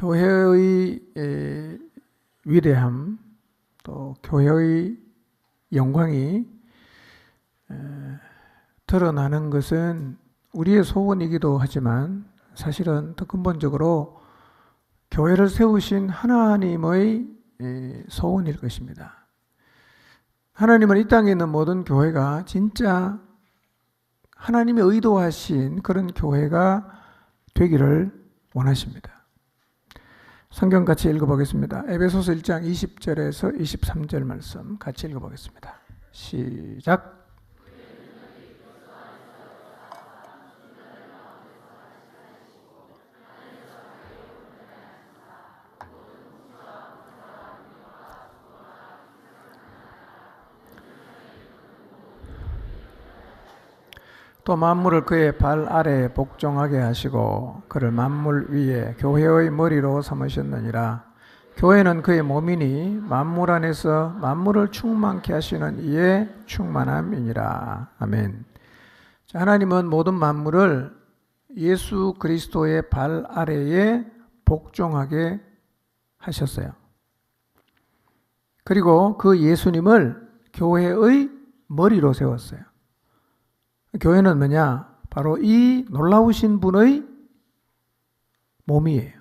교회의 위대함, 또 교회의 영광이 드러나는 것은 우리의 소원이기도 하지만 사실은 더 근본적으로 교회를 세우신 하나님의 소원일 것입니다. 하나님은 이 땅에 있는 모든 교회가 진짜 하나님이 의도하신 그런 교회가 되기를 원하십니다. 성경 같이 읽어보겠습니다. 에베소서 1장 20절에서 23절 말씀 같이 읽어보겠습니다. 시작. 또 만물을 그의 발 아래에 복종하게 하시고 그를 만물 위에 교회의 머리로 삼으셨느니라. 교회는 그의 몸이니 만물 안에서 만물을 충만케 하시는 이의 충만함이니라. 아멘. 자, 하나님은 모든 만물을 예수 그리스도의 발 아래에 복종하게 하셨어요. 그리고 그 예수님을 교회의 머리로 세웠어요. 교회는 뭐냐? 바로 이 놀라우신 분의 몸이에요.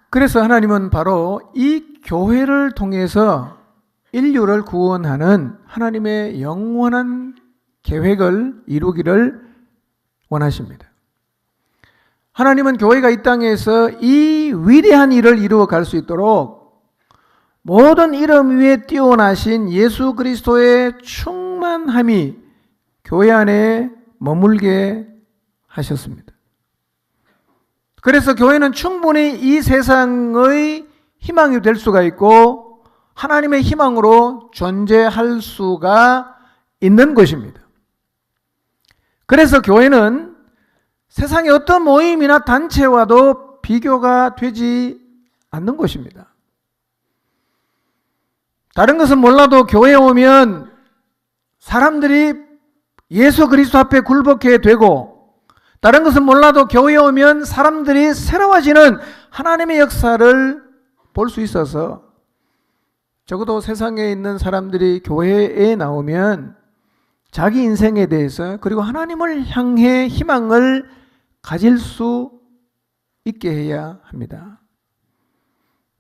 그래서 하나님은 바로 이 교회를 통해서 인류를 구원하는 하나님의 영원한 계획을 이루기를 원하십니다. 하나님은 교회가 이 땅에서 이 위대한 일을 이루어 갈 수 있도록 모든 이름 위에 뛰어나신 예수 그리스도의 충만함이 교회 안에 머물게 하셨습니다. 그래서 교회는 충분히 이 세상의 희망이 될 수가 있고 하나님의 희망으로 존재할 수가 있는 것입니다. 그래서 교회는 세상의 어떤 모임이나 단체와도 비교가 되지 않는 것입니다. 다른 것은 몰라도 교회에 오면 사람들이 예수 그리스도 앞에 굴복해 되고, 다른 것은 몰라도 교회에 오면 사람들이 새로워지는 하나님의 역사를 볼 수 있어서 적어도 세상에 있는 사람들이 교회에 나오면 자기 인생에 대해서 그리고 하나님을 향해 희망을 가질 수 있게 해야 합니다.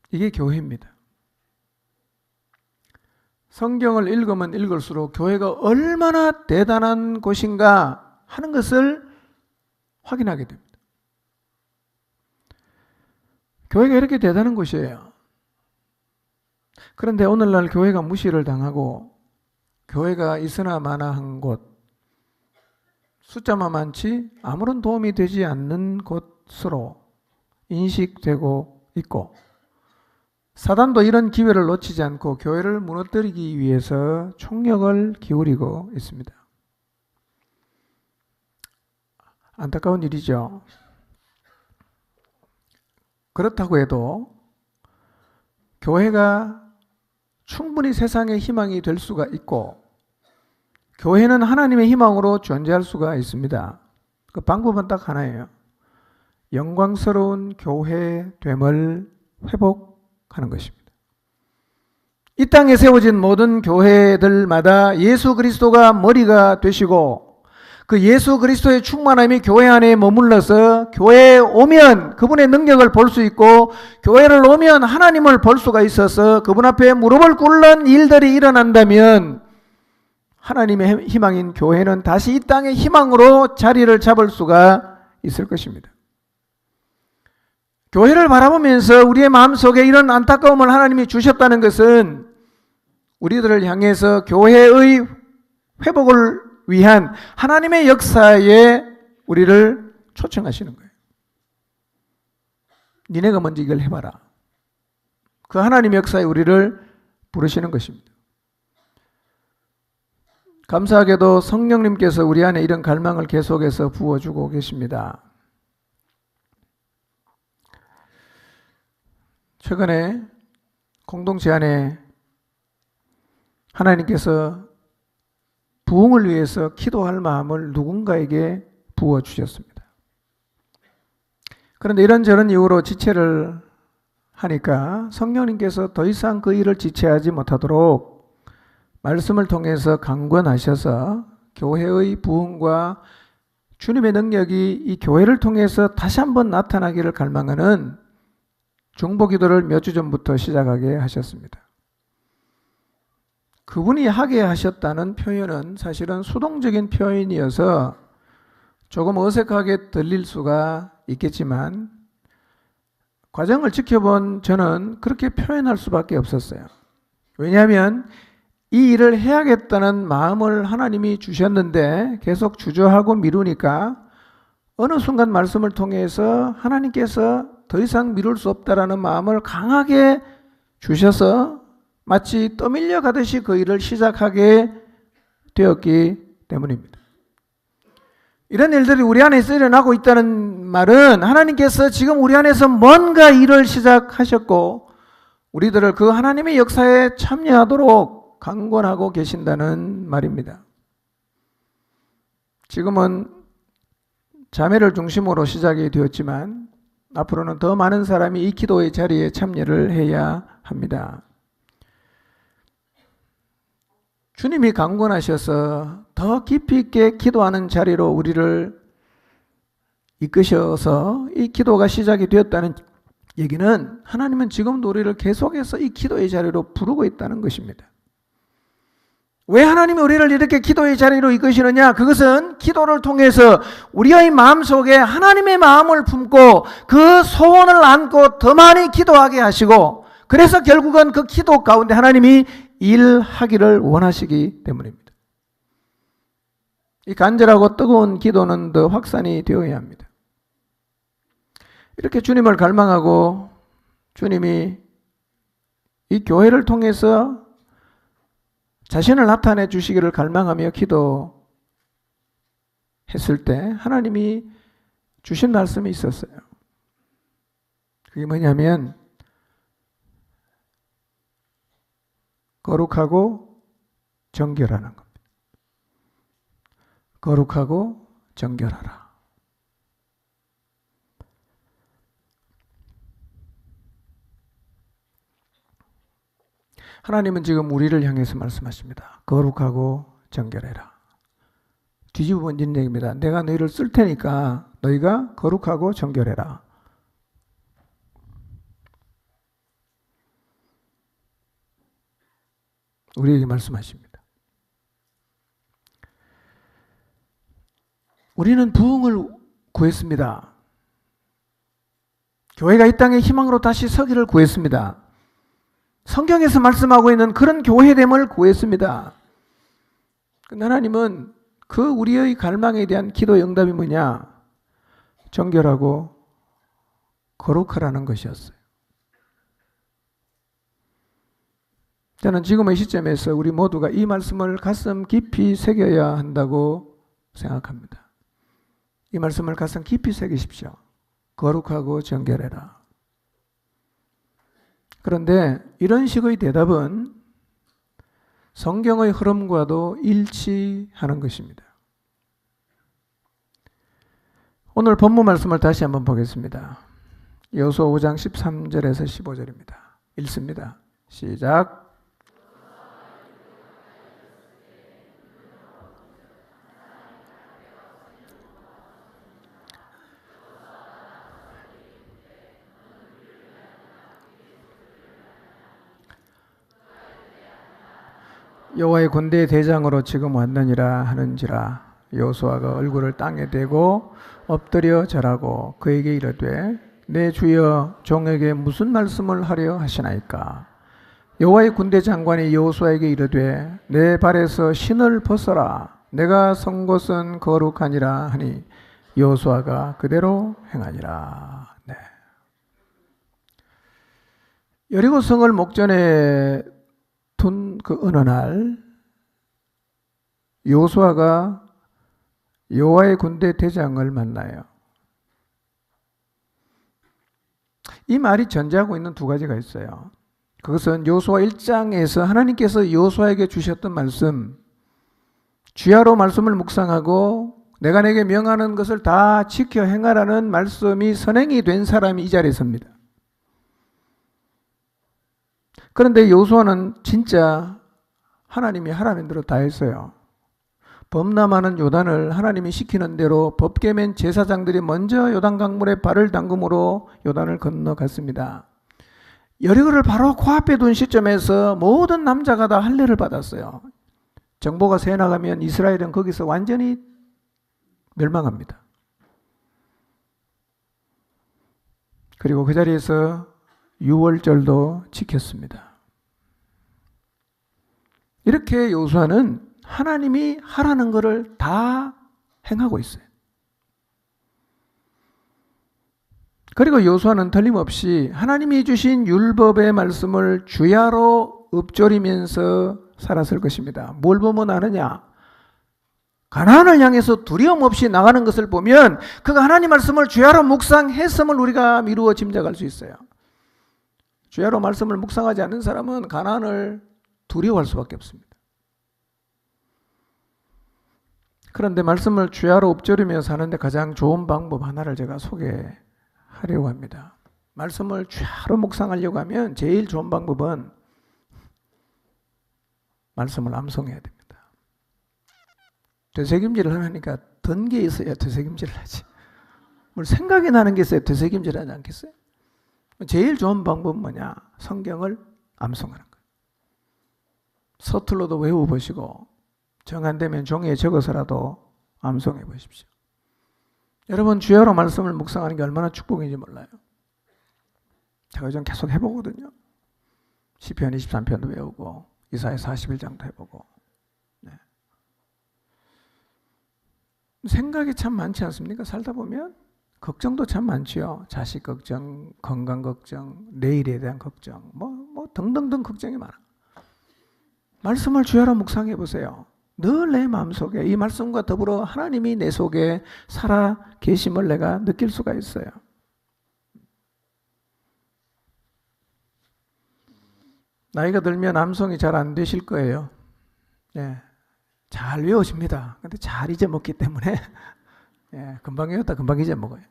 이게 교회입니다. 성경을 읽으면 읽을수록 교회가 얼마나 대단한 곳인가 하는 것을 확인하게 됩니다. 교회가 이렇게 대단한 곳이에요. 그런데 오늘날 교회가 무시를 당하고 교회가 있으나 마나한 곳, 숫자만 많지 아무런 도움이 되지 않는 곳으로 인식되고 있고, 사단도 이런 기회를 놓치지 않고 교회를 무너뜨리기 위해서 총력을 기울이고 있습니다. 안타까운 일이죠. 그렇다고 해도 교회가 충분히 세상의 희망이 될 수가 있고 교회는 하나님의 희망으로 존재할 수가 있습니다. 그 방법은 딱 하나예요. 영광스러운 교회됨을 회복하는 것입니다. 이 땅에 세워진 모든 교회들마다 예수 그리스도가 머리가 되시고 그 예수 그리스도의 충만함이 교회 안에 머물러서 교회에 오면 그분의 능력을 볼 수 있고 교회를 오면 하나님을 볼 수가 있어서 그분 앞에 무릎을 꿇는 일들이 일어난다면 하나님의 희망인 교회는 다시 이 땅의 희망으로 자리를 잡을 수가 있을 것입니다. 교회를 바라보면서 우리의 마음속에 이런 안타까움을 하나님이 주셨다는 것은 우리들을 향해서 교회의 회복을 위한 하나님의 역사에 우리를 초청하시는 거예요. 니네가 먼저 이걸 해봐라. 그 하나님의 역사에 우리를 부르시는 것입니다. 감사하게도 성령님께서 우리 안에 이런 갈망을 계속해서 부어주고 계십니다. 최근에 공동체 안에 하나님께서 부흥을 위해서 기도할 마음을 누군가에게 부어주셨습니다. 그런데 이런저런 이유로 지체를 하니까 성령님께서 더 이상 그 일을 지체하지 못하도록 말씀을 통해서 강권하셔서 교회의 부흥과 주님의 능력이 이 교회를 통해서 다시 한번 나타나기를 갈망하는 중보기도를 몇 주 전부터 시작하게 하셨습니다. 그분이 하게 하셨다는 표현은 사실은 수동적인 표현이어서 조금 어색하게 들릴 수가 있겠지만 과정을 지켜본 저는 그렇게 표현할 수밖에 없었어요. 왜냐하면 이 일을 해야겠다는 마음을 하나님이 주셨는데 계속 주저하고 미루니까 어느 순간 말씀을 통해서 하나님께서 더 이상 미룰 수 없다라는 마음을 강하게 주셔서 마치 떠밀려 가듯이 그 일을 시작하게 되었기 때문입니다. 이런 일들이 우리 안에서 일어나고 있다는 말은 하나님께서 지금 우리 안에서 뭔가 일을 시작하셨고 우리들을 그 하나님의 역사에 참여하도록 강권하고 계신다는 말입니다. 지금은 자매를 중심으로 시작이 되었지만 앞으로는 더 많은 사람이 이 기도의 자리에 참여를 해야 합니다. 주님이 강권하셔서 더 깊이 있게 기도하는 자리로 우리를 이끄셔서 이 기도가 시작이 되었다는 얘기는 하나님은 지금도 우리를 계속해서 이 기도의 자리로 부르고 있다는 것입니다. 왜 하나님이 우리를 이렇게 기도의 자리로 이끄시느냐? 그것은 기도를 통해서 우리의 마음속에 하나님의 마음을 품고 그 소원을 안고 더 많이 기도하게 하시고 그래서 결국은 그 기도 가운데 하나님이 일하기를 원하시기 때문입니다. 이 간절하고 뜨거운 기도는 더 확산이 되어야 합니다. 이렇게 주님을 갈망하고 주님이 이 교회를 통해서 자신을 나타내 주시기를 갈망하며 기도했을 때 하나님이 주신 말씀이 있었어요. 그게 뭐냐면 거룩하고 정결하는 겁니다. 거룩하고 정결하라. 하나님은 지금 우리를 향해서 말씀하십니다. 거룩하고 정결해라. 뒤집어 번진 얘기입니다. 내가 너희를 쓸 테니까 너희가 거룩하고 정결해라. 우리에게 말씀하십니다. 우리는 부흥을 구했습니다. 교회가 이 땅의 희망으로 다시 서기를 구했습니다. 성경에서 말씀하고 있는 그런 교회됨을 구했습니다. 근데 하나님은 그 우리의 갈망에 대한 기도의 응답이 뭐냐? 정결하고 거룩하라는 것이었어요. 저는 지금의 시점에서 우리 모두가 이 말씀을 가슴 깊이 새겨야 한다고 생각합니다. 이 말씀을 가슴 깊이 새기십시오. 거룩하고 정결해라. 그런데 이런 식의 대답은 성경의 흐름과도 일치하는 것입니다. 오늘 본문 말씀을 다시 한번 보겠습니다. 여호수아 5장 13절에서 15절입니다. 읽습니다. 시작. 여호와의 군대의 대장으로 지금 왔느니라 하는지라. 여호수아가 얼굴을 땅에 대고 엎드려 절하고 그에게 이르되 내 주여 종에게 무슨 말씀을 하려 하시나이까. 여호와의 군대 장관이 여호수아에게 이르되 내 발에서 신을 벗어라. 내가 선 곳은 거룩하니라 하니 여호수아가 그대로 행하니라. 네. 여리고 성을 목전에 둔 그 어느 날 여호수아가 여호와의 군대 대장을 만나요. 이 말이 전제하고 있는 두 가지가 있어요. 그것은 여호수아 1장에서 하나님께서 여호수아에게 주셨던 말씀, 주야로 말씀을 묵상하고 내가 내게 명하는 것을 다 지켜 행하라는 말씀이 선행이 된 사람이 이 자리에 섭니다. 그런데 여호수아는 진짜 하나님이 하라는 대로 다 했어요. 범람하는 요단을 하나님이 시키는 대로 법계면 제사장들이 먼저 요단 강물에 발을 담금으로 요단을 건너갔습니다. 여리고를 바로 코앞에 둔 시점에서 모든 남자가 다 할례를 받았어요. 정보가 새 나가면 이스라엘은 거기서 완전히 멸망합니다. 그리고 그 자리에서 유월절도 지켰습니다. 이렇게 여호수아는 하나님이 하라는 것을 다 행하고 있어요. 그리고 여호수아는 틀림없이 하나님이 주신 율법의 말씀을 주야로 읊조리면서 살았을 것입니다. 뭘 보면 아느냐? 가나안을 향해서 두려움 없이 나가는 것을 보면 그가 하나님 말씀을 주야로 묵상했음을 우리가 미루어 짐작할 수 있어요. 주야로 말씀을 묵상하지 않는 사람은 가나안을 두려워할 수밖에 없습니다. 그런데 말씀을 주야로 읊조리며 사는데 가장 좋은 방법 하나를 제가 소개하려고 합니다. 말씀을 주야로 묵상하려고 하면 제일 좋은 방법은 말씀을 암송해야 됩니다. 되새김질을 하니까 든 게 있어야 되새김질을 하지. 뭘 생각이 나는 게 있어야 되새김질을 하지 않겠어요? 제일 좋은 방법은 뭐냐? 성경을 암송하는 거예요. 서툴러도 외워보시고 정 안 되면 종이에 적어서라도 암송해 보십시오. 여러분 주야로 말씀을 묵상하는 게 얼마나 축복인지 몰라요. 제가 요즘 계속 해보거든요. 시편 23편도 외우고 이사야 41장도 해보고. 네. 생각이 참 많지 않습니까? 살다 보면 걱정도 참 많지요. 자식 걱정, 건강 걱정, 내일에 대한 걱정, 뭐 등등등 걱정이 많아. 말씀을 주야로 묵상해 보세요. 늘 내 마음속에 이 말씀과 더불어 하나님이 내 속에 살아 계심을 내가 느낄 수가 있어요. 나이가 들면 암송이 잘 안 되실 거예요. 예, 잘 외워집니다. 근데 잘 잊어먹기 때문에 예, 금방 외웠다 금방 잊어먹어요.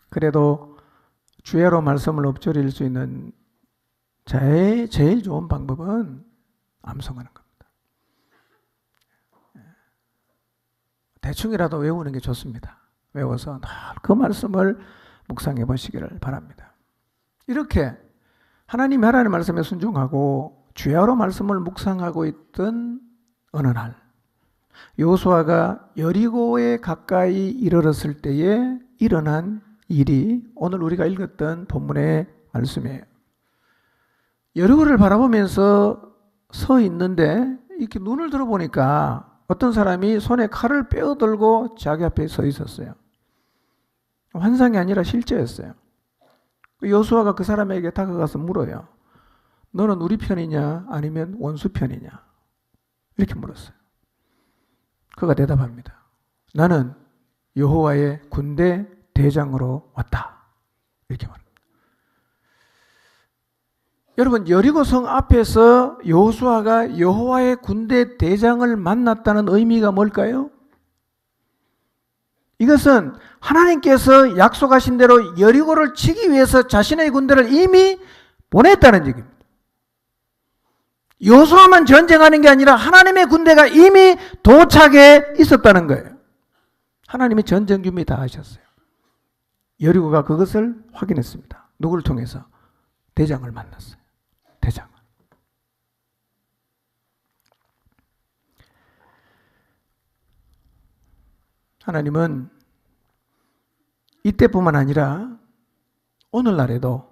그래도 주야로 말씀을 읊조릴 수 있는 제일 좋은 방법은 암송하는 겁니다. 대충이라도 외우는 게 좋습니다. 외워서 그 말씀을 묵상해 보시기를 바랍니다. 이렇게 하나님이 하라는 말씀에 순종하고 주야로 말씀을 묵상하고 있던 어느 날 여호수아가 여리고에 가까이 이르렀을 때에 일어난 일이 오늘 우리가 읽었던 본문의 말씀이에요. 여리고를 바라보면서 서 있는데 이렇게 눈을 들어보니까 어떤 사람이 손에 칼을 빼어들고 자기 앞에 서 있었어요. 환상이 아니라 실제였어요. 여호수아가 그 사람에게 다가가서 물어요. 너는 우리 편이냐 아니면 원수 편이냐? 이렇게 물었어요. 그가 대답합니다. 나는 여호와의 군대 대장으로 왔다. 이렇게 말합니다. 여러분 여리고성 앞에서 여호수아가 여호와의 군대 대장을 만났다는 의미가 뭘까요? 이것은 하나님께서 약속하신 대로 여리고를 치기 위해서 자신의 군대를 이미 보냈다는 얘기입니다. 여호수아만 전쟁하는 게 아니라 하나님의 군대가 이미 도착해 있었다는 거예요. 하나님이 전쟁 준비 다 하셨어요. 여리고가 그것을 확인했습니다. 누구를 통해서? 대장을 만났어요. 대장. 하나님은 이때뿐만 아니라 오늘날에도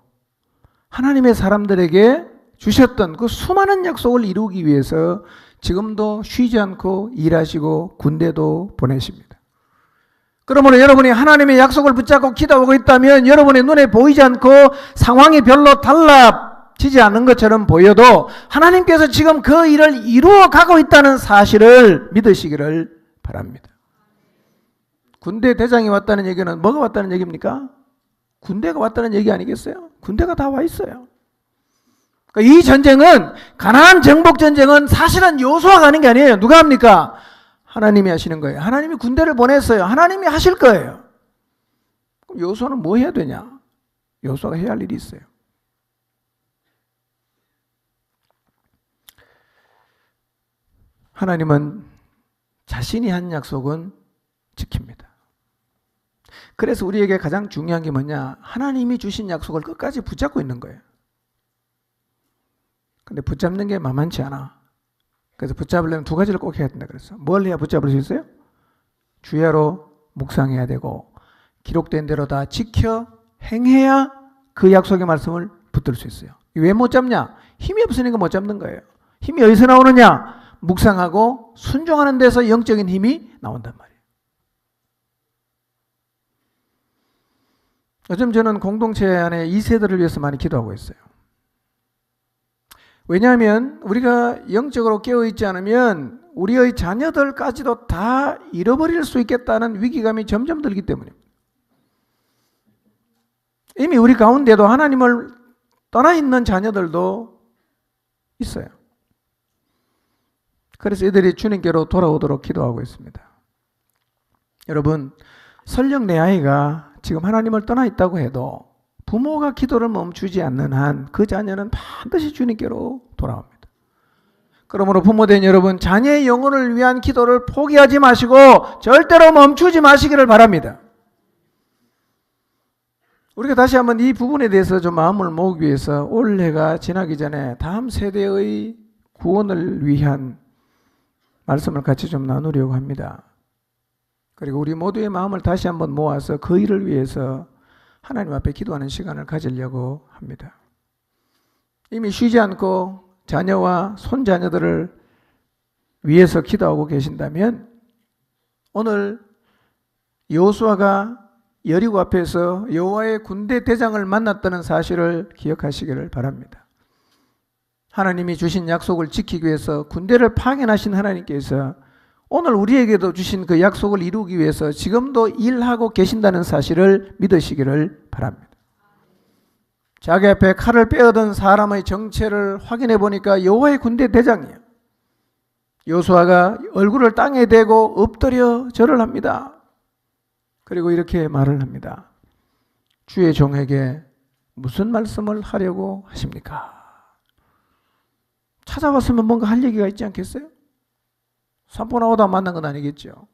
하나님의 사람들에게 주셨던 그 수많은 약속을 이루기 위해서 지금도 쉬지 않고 일하시고 군대도 보내십니다. 그러므로 여러분이 하나님의 약속을 붙잡고 기도하고 있다면 여러분의 눈에 보이지 않고 상황이 별로 달라지지 않은 것처럼 보여도 하나님께서 지금 그 일을 이루어 가고 있다는 사실을 믿으시기를 바랍니다. 군대 대장이 왔다는 얘기는 뭐가 왔다는 얘기입니까? 군대가 왔다는 얘기 아니겠어요? 군대가 다 와 있어요. 이 전쟁은 가나안 정복 전쟁은 사실은 여호수아가 하는 게 아니에요. 누가 합니까? 하나님이 하시는 거예요. 하나님이 군대를 보냈어요. 하나님이 하실 거예요. 그럼 여호수아는 뭐 해야 되냐? 여호수아가 해야 할 일이 있어요. 하나님은 자신이 한 약속은 지킵니다. 그래서 우리에게 가장 중요한 게 뭐냐? 하나님이 주신 약속을 끝까지 붙잡고 있는 거예요. 근데 붙잡는 게 만만치 않아. 그래서 붙잡으려면 두 가지를 꼭 해야 된다 그랬어. 뭘 해야 붙잡을 수 있어요? 주야로 묵상해야 되고 기록된 대로 다 지켜 행해야 그 약속의 말씀을 붙들 수 있어요. 왜 못 잡냐? 힘이 없으니까 못 잡는 거예요. 힘이 어디서 나오느냐? 묵상하고 순종하는 데서 영적인 힘이 나온단 말이에요. 요즘 저는 공동체 안에 2세들을 위해서 많이 기도하고 있어요. 왜냐하면 우리가 영적으로 깨어있지 않으면 우리의 자녀들까지도 다 잃어버릴 수 있겠다는 위기감이 점점 들기 때문입니다. 이미 우리 가운데도 하나님을 떠나 있는 자녀들도 있어요. 그래서 이들이 주님께로 돌아오도록 기도하고 있습니다. 여러분, 설령 내 아이가 지금 하나님을 떠나 있다고 해도 부모가 기도를 멈추지 않는 한 그 자녀는 반드시 주님께로 돌아옵니다. 그러므로 부모된 여러분, 자녀의 영혼을 위한 기도를 포기하지 마시고 절대로 멈추지 마시기를 바랍니다. 우리가 다시 한번 이 부분에 대해서 좀 마음을 모으기 위해서 올해가 지나기 전에 다음 세대의 구원을 위한 말씀을 같이 좀 나누려고 합니다. 그리고 우리 모두의 마음을 다시 한번 모아서 그 일을 위해서 하나님 앞에 기도하는 시간을 가지려고 합니다. 이미 쉬지 않고 자녀와 손자녀들을 위해서 기도하고 계신다면 오늘 여호수아가 여리고 앞에서 여호와의 군대 대장을 만났다는 사실을 기억하시기를 바랍니다. 하나님이 주신 약속을 지키기 위해서 군대를 파견하신 하나님께서 오늘 우리에게도 주신 그 약속을 이루기 위해서 지금도 일하고 계신다는 사실을 믿으시기를 바랍니다. 자기 앞에 칼을 빼어든 사람의 정체를 확인해 보니까 여호와의 군대 대장이에요. 여호수아가 얼굴을 땅에 대고 엎드려 절을 합니다. 그리고 이렇게 말을 합니다. 주의 종에게 무슨 말씀을 하려고 하십니까? 찾아왔으면 뭔가 할 얘기가 있지 않겠어요? 산보나오다 만난 건 아니겠죠.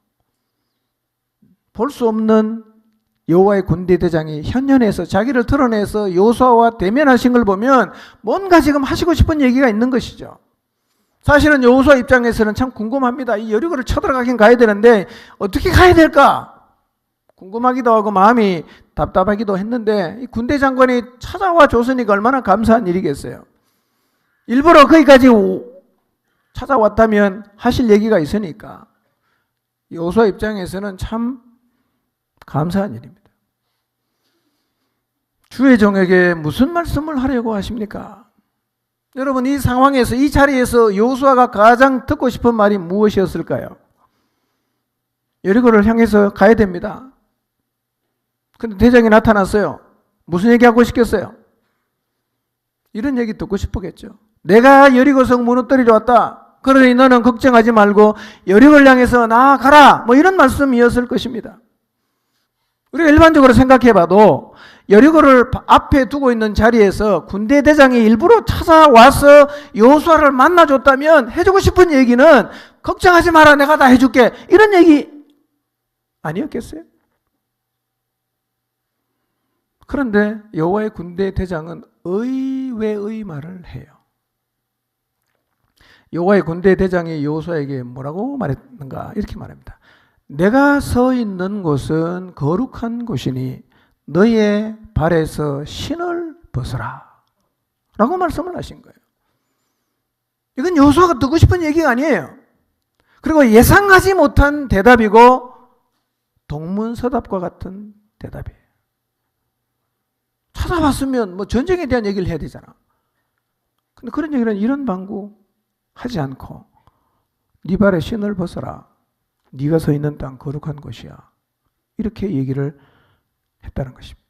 볼 수 없는 여호와의 군대 대장이 현현에서 자기를 드러내서 여호수아와 대면하신 걸 보면 뭔가 지금 하시고 싶은 얘기가 있는 것이죠. 사실은 여호수아 입장에서는 참 궁금합니다. 이 여리고를 쳐들어가긴 가야 되는데 어떻게 가야 될까? 궁금하기도 하고 마음이 답답하기도 했는데 이 군대 장관이 찾아와 줬으니까 얼마나 감사한 일이겠어요. 일부러 거기까지 찾아왔다면 하실 얘기가 있으니까 여호수아 입장에서는 참 감사한 일입니다. 주의 종에게 무슨 말씀을 하려고 하십니까? 여러분, 이 상황에서 이 자리에서 여호수아가 가장 듣고 싶은 말이 무엇이었을까요? 여리고를 향해서 가야 됩니다. 근데 대장이 나타났어요. 무슨 얘기하고 싶겠어요? 이런 얘기 듣고 싶었겠죠. 내가 여리고성 무너뜨리러 왔다. 그러니 너는 걱정하지 말고 여리고를 향해서 나아가라. 뭐 이런 말씀이었을 것입니다. 우리가 일반적으로 생각해봐도 여리고를 앞에 두고 있는 자리에서 군대 대장이 일부러 찾아와서 여호수아를 만나줬다면 해주고 싶은 얘기는 걱정하지 마라. 내가 다 해줄게. 이런 얘기 아니었겠어요? 그런데 여호와의 군대 대장은 의외의 말을 해요. 여호와의 군대 대장이 여호수아에게 뭐라고 말했는가? 이렇게 말합니다. 내가 서 있는 곳은 거룩한 곳이니 너의 발에서 신을 벗어라 라고 말씀을 하신 거예요. 이건 여호수아가 듣고 싶은 얘기가 아니에요. 그리고 예상하지 못한 대답이고 동문서답과 같은 대답이에요. 찾아왔으면 뭐 전쟁에 대한 얘기를 해야 되잖아. 근데 그런 얘기는 이런 방구 하지 않고 네 발에 신을 벗어라. 네가 서 있는 땅 거룩한 곳이야. 이렇게 얘기를 했다는 것입니다.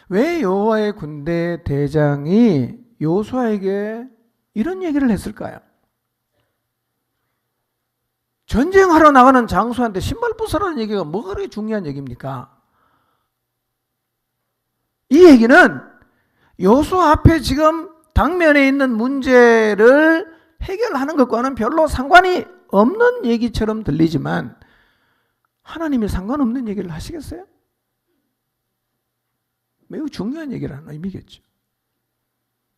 왜 여호와의 군대 대장이 여호수아에게 이런 얘기를 했을까요? 전쟁하러 나가는 장수한테 신발 벗으라는 얘기가 뭐가 그렇게 중요한 얘기입니까? 이 얘기는 여호수아 앞에 지금 당면에 있는 문제를 해결하는 것과는 별로 상관이 없는 얘기처럼 들리지만 하나님이 상관없는 얘기를 하시겠어요? 매우 중요한 얘기라는 의미겠죠.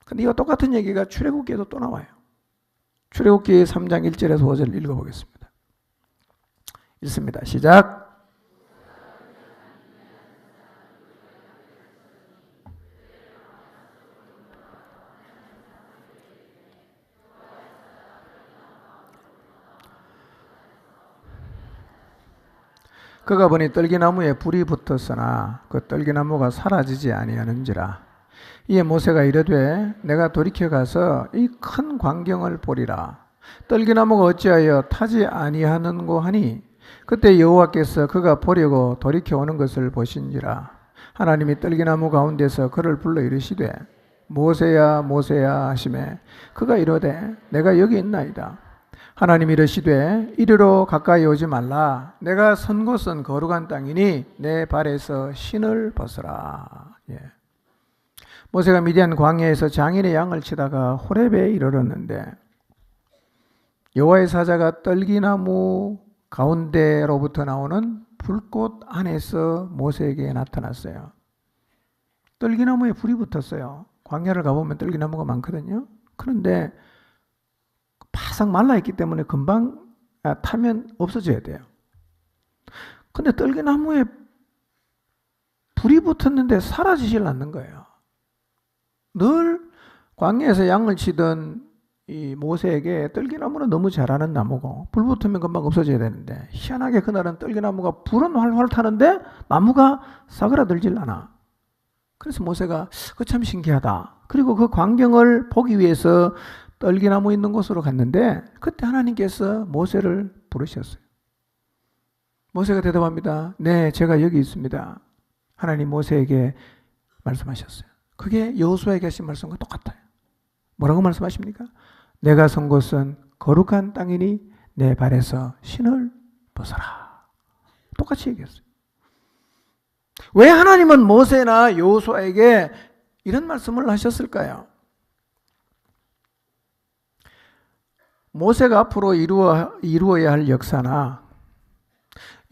근데 이와 똑같은 얘기가 출애굽기에도 또 나와요. 출애굽기 3장 1절에서 5절 읽어보겠습니다. 읽습니다. 시작. 그가 보니 떨기나무에 불이 붙었으나 그 떨기나무가 사라지지 아니하는지라. 이에 모세가 이르되 내가 돌이켜 가서 이 큰 광경을 보리라. 떨기나무가 어찌하여 타지 아니하는고 하니 그때 여호와께서 그가 보려고 돌이켜 오는 것을 보신지라. 하나님이 떨기나무 가운데서 그를 불러 이르시되 모세야 모세야 하시매 그가 이르되 내가 여기 있나이다. 하나님이 이르시되 이리로 가까이 오지 말라. 내가 선 곳은 거룩한 땅이니 내 발에서 신을 벗으라. 모세가 미디안 광야에서 장인의 양을 치다가 호렙에 이르렀는데 여호와의 사자가 떨기나무 가운데로부터 나오는 불꽃 안에서 모세에게 나타났어요. 떨기나무에 불이 붙었어요. 광야를 가보면 떨기나무가 많거든요. 그런데 바싹 말라있기 때문에 금방 타면 없어져야 돼요. 근데 떨기나무에 불이 붙었는데 사라지질 않는 거예요. 늘 광야에서 양을 치던 이 모세에게 떨기나무는 너무 잘하는 나무고 불 붙으면 금방 없어져야 되는데 희한하게 그날은 떨기나무가 불은 활활 타는데 나무가 사그라들질 않아. 그래서 모세가 그거 참 신기하다. 그리고 그 광경을 보기 위해서 떨기나무 있는 곳으로 갔는데 그때 하나님께서 모세를 부르셨어요. 모세가 대답합니다. 네, 제가 여기 있습니다. 하나님 모세에게 말씀하셨어요. 그게 여호수아에게 하신 말씀과 똑같아요. 뭐라고 말씀하십니까? 내가 선 곳은 거룩한 땅이니 내 발에서 신을 벗어라. 똑같이 얘기했어요. 왜 하나님은 모세나 여호수아에게 이런 말씀을 하셨을까요? 모세가 앞으로 이루어야 할 역사나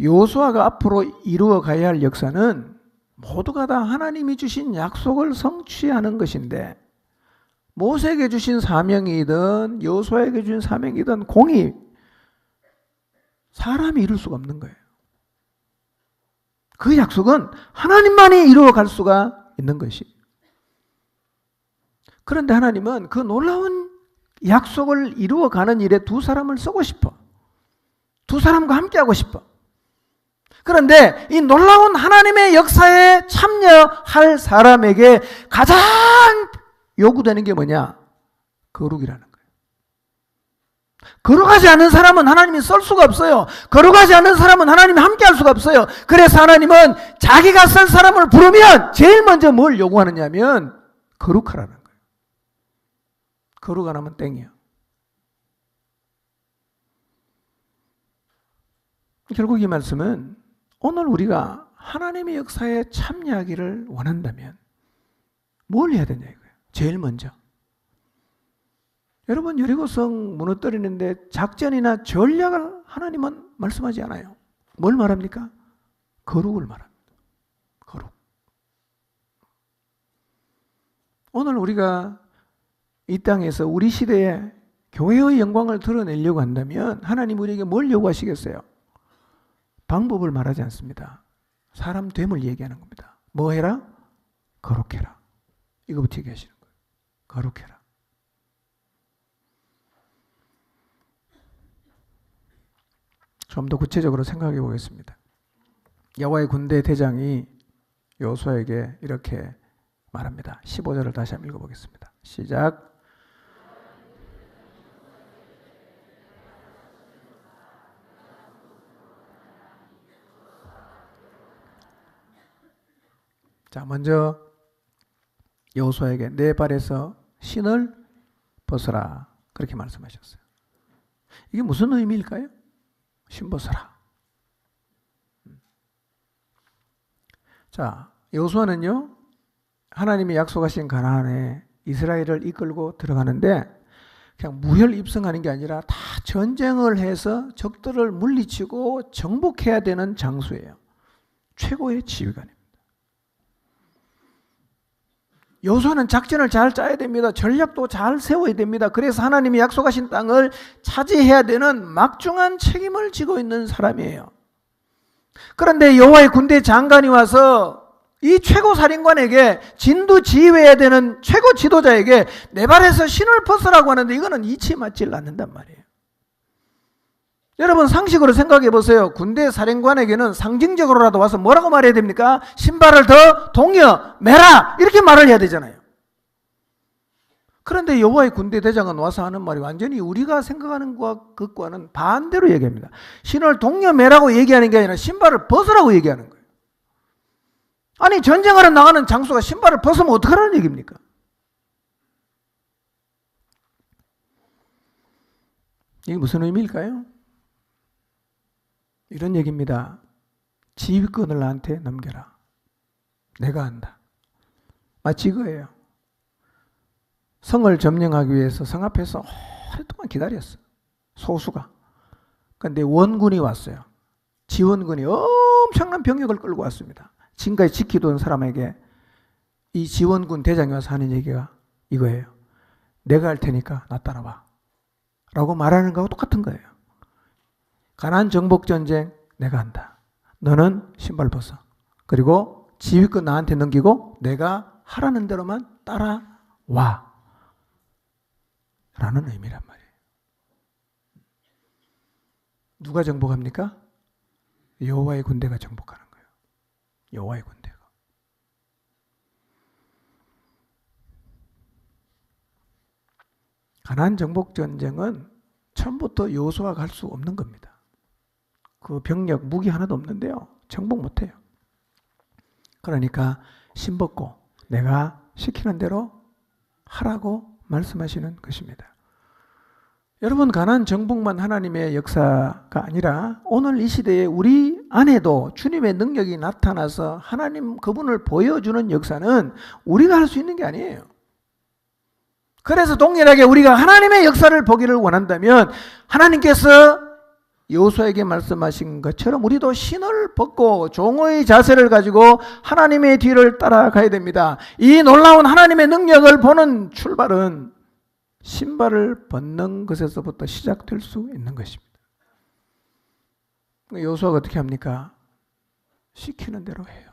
여호수아가 앞으로 이루어가야 할 역사는 모두가 다 하나님이 주신 약속을 성취하는 것인데 모세에게 주신 사명이든 여호수아에게 주신 사명이든 공이 사람이 이룰 수가 없는 거예요. 그 약속은 하나님만이 이루어갈 수가 있는 것이. 그런데 하나님은 그 놀라운 약속을 이루어가는 일에 두 사람을 쓰고 싶어. 두 사람과 함께하고 싶어. 그런데 이 놀라운 하나님의 역사에 참여할 사람에게 가장 요구되는 게 뭐냐? 거룩이라는 거예요. 거룩하지 않은 사람은 하나님이 쓸 수가 없어요. 거룩하지 않은 사람은 하나님이 함께할 수가 없어요. 그래서 하나님은 자기가 쓸 사람을 부르면 제일 먼저 뭘 요구하느냐면 거룩하라는 거예요. 거룩 안 하면 땡이야. 결국 이 말씀은 오늘 우리가 하나님의 역사에 참여하기를 원한다면 뭘 해야 되냐 이거예요. 제일 먼저. 여러분 여리고성 무너뜨리는데 작전이나 전략을 하나님은 말씀하지 않아요. 뭘 말합니까? 거룩을 말합니다. 거룩. 오늘 우리가 이 땅에서 우리 시대에 교회의 영광을 드러내려고 한다면 하나님 우리에게 뭘 요구하시겠어요? 방법을 말하지 않습니다. 사람 됨을 얘기하는 겁니다. 뭐 해라? 거룩해라. 이거부터 얘기하시는 거예요. 거룩해라. 좀 더 구체적으로 생각해 보겠습니다. 여호와의 군대 대장이 여호수아에게 이렇게 말합니다. 15절을 다시 한번 읽어보겠습니다. 시작. 자, 먼저 여호수아에게 내 발에서 신을 벗어라. 그렇게 말씀하셨어요. 이게 무슨 의미일까요? 신벗어라. 자, 여호수아는요, 하나님이 약속하신 가나안에 이스라엘을 이끌고 들어가는데 그냥 무혈 입성하는 게 아니라 다 전쟁을 해서 적들을 물리치고 정복해야 되는 장소예요. 최고의 지휘관입니다. 여호수아는 작전을 잘 짜야 됩니다. 전략도 잘 세워야 됩니다. 그래서 하나님이 약속하신 땅을 차지해야 되는 막중한 책임을 지고 있는 사람이에요. 그런데 여호와의 군대 장관이 와서 이 최고 살인관에게 진두지휘해야 되는 최고 지도자에게 내 발에서 신을 벗으라고 하는데 이거는 이치에 맞질 않는단 말이에요. 여러분 상식으로 생각해 보세요. 군대 사령관에게는 상징적으로라도 와서 뭐라고 말해야 됩니까? 신발을 더 동여 매라 이렇게 말을 해야 되잖아요. 그런데 여호와의 군대 대장은 와서 하는 말이 완전히 우리가 생각하는 것과는 반대로 얘기합니다. 신을 동여 매라고 얘기하는 게 아니라 신발을 벗으라고 얘기하는 거예요. 아니 전쟁하러 나가는 장소가 신발을 벗으면 어떡하라는 얘기입니까? 이게 무슨 의미일까요? 이런 얘기입니다. 지휘권을 나한테 넘겨라. 내가 한다. 마치 이거예요. 성을 점령하기 위해서 성 앞에서 오랫동안 기다렸어. 소수가. 그런데 원군이 왔어요. 지원군이 엄청난 병력을 끌고 왔습니다. 지금까지 지키던 사람에게 이 지원군 대장이 와서 하는 얘기가 이거예요. 내가 할 테니까 나 따라와. 라고 말하는 거하고 똑같은 거예요. 가나안 정복 전쟁 내가 한다. 너는 신발 벗어. 그리고 지휘권 나한테 넘기고 내가 하라는 대로만 따라와. 라는 의미란 말이에요. 누가 정복합니까? 여호와의 군대가 정복하는 거예요. 여호와의 군대가. 가나안 정복 전쟁은 처음부터 여호수아가 할 수 없는 겁니다. 그 병력, 무기 하나도 없는데요. 정복 못해요. 그러니까 신벗고 내가 시키는 대로 하라고 말씀하시는 것입니다. 여러분 가나안 정복만 하나님의 역사가 아니라 오늘 이 시대에 우리 안에도 주님의 능력이 나타나서 하나님 그분을 보여주는 역사는 우리가 할 수 있는 게 아니에요. 그래서 동일하게 우리가 하나님의 역사를 보기를 원한다면 하나님께서 여호수아에게 말씀하신 것처럼 우리도 신을 벗고 종의 자세를 가지고 하나님의 뒤를 따라가야 됩니다. 이 놀라운 하나님의 능력을 보는 출발은 신발을 벗는 것에서부터 시작될 수 있는 것입니다. 여호수아가 어떻게 합니까? 시키는 대로 해요.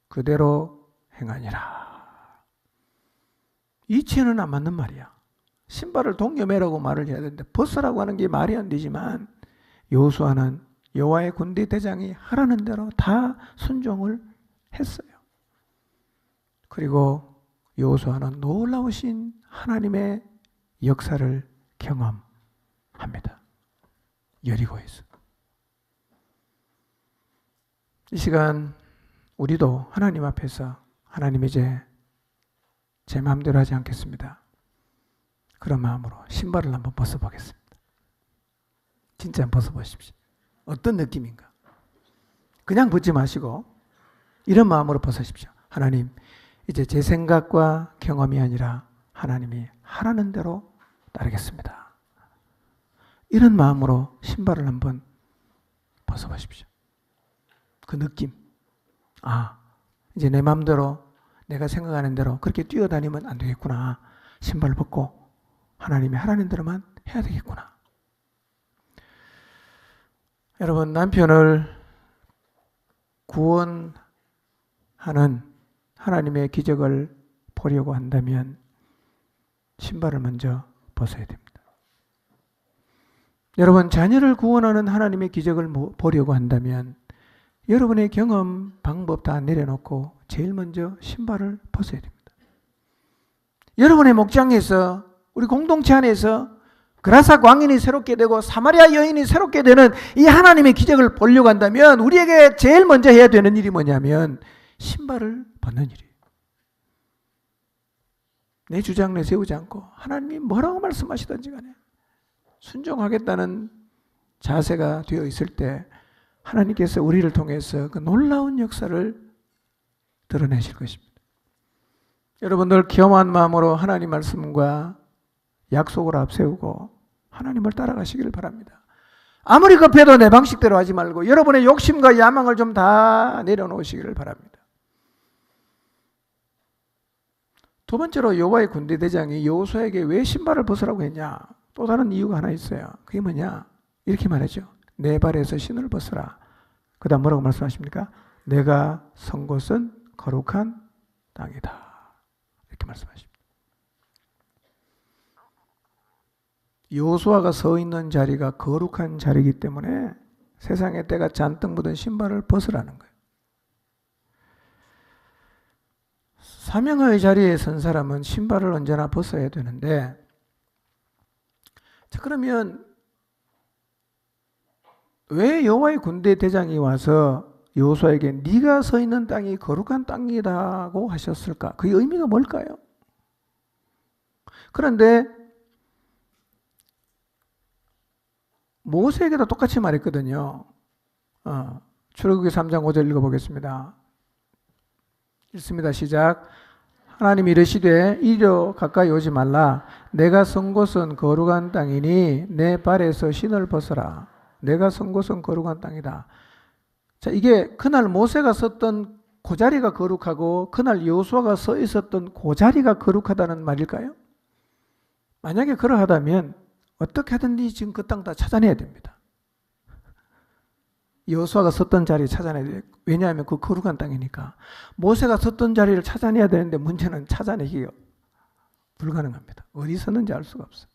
그대로 행하니라. 이치에는 안 맞는 말이야. 신발을 동여매라고 말을 해야 되는데 벗으라고 하는 게 말이 안 되지만 여호수아는 여호와의 군대 대장이 하라는 대로 다 순종을 했어요. 그리고 여호수아는 놀라우신 하나님의 역사를 경험합니다. 여리고에서. 이 시간 우리도 하나님 앞에서 하나님 이제 제 마음대로 하지 않겠습니다. 그런 마음으로 신발을 한번 벗어보겠습니다. 진짜 한번 벗어보십시오. 어떤 느낌인가? 그냥 벗지 마시고 이런 마음으로 벗으십시오. 하나님, 이제 제 생각과 경험이 아니라 하나님이 하라는 대로 따르겠습니다. 이런 마음으로 신발을 한번 벗어보십시오. 그 느낌. 아, 이제 내 마음대로 내가 생각하는 대로 그렇게 뛰어다니면 안 되겠구나. 신발을 벗고 하나님이 하라는 대로만 해야 되겠구나. 여러분, 남편을 구원하는 하나님의 기적을 보려고 한다면 신발을 먼저 벗어야 됩니다. 여러분, 자녀를 구원하는 하나님의 기적을 보려고 한다면 여러분의 경험, 방법 다 내려놓고 제일 먼저 신발을 벗어야 됩니다. 여러분의 목장에서, 우리 공동체 안에서 그라사 광인이 새롭게 되고 사마리아 여인이 새롭게 되는 이 하나님의 기적을 보려고 한다면 우리에게 제일 먼저 해야 되는 일이 뭐냐면 신발을 벗는 일이에요. 내 주장 내세우지 않고 하나님이 뭐라고 말씀하시든지 간에 순종하겠다는 자세가 되어 있을 때 하나님께서 우리를 통해서 그 놀라운 역사를 드러내실 것입니다. 여러분들 겸한 마음으로 하나님 말씀과 약속을 앞세우고 하나님을 따라가시기를 바랍니다. 아무리 급해도 내 방식대로 하지 말고 여러분의 욕심과 야망을 좀 다 내려놓으시기를 바랍니다. 두 번째로 여호와의 군대 대장이 여호수아에게 왜 신발을 벗으라고 했냐? 또 다른 이유가 하나 있어요. 그게 뭐냐? 이렇게 말하죠. 내 발에서 신을 벗으라. 그 다음 뭐라고 말씀하십니까? 내가 선 곳은 거룩한 땅이다. 이렇게 말씀하십니다. 여호수아가 서 있는 자리가 거룩한 자리이기 때문에 세상의 때가 잔뜩 묻은 신발을 벗으라는 거예요. 사명의 자리에 선 사람은 신발을 언제나 벗어야 되는데, 자, 그러면 왜 여호와의 군대 대장이 와서 여호수아에게 네가 서 있는 땅이 거룩한 땅이라고 하셨을까? 그 의미가 뭘까요? 그런데 모세에게도 똑같이 말했거든요. 출애굽기 3장 5절 읽어보겠습니다. 읽습니다. 시작. 하나님이 이르시되 이리로 가까이 오지 말라. 내가 선 곳은 거룩한 땅이니 내 발에서 신을 벗어라. 내가 선 곳은 거룩한 땅이다. 자, 이게 그날 모세가 섰던 그 자리가 거룩하고 그날 여호수아가 서 있었던 그 자리가 거룩하다는 말일까요? 만약에 그러하다면 어떻게 하든지 지금 그 땅 다 찾아내야 됩니다. 여호수아가 섰던 자리 찾아내야 돼요. 왜냐하면 그 거룩한 땅이니까. 모세가 섰던 자리를 찾아내야 되는데 문제는 찾아내기가 불가능합니다. 어디 섰는지 알 수가 없어요.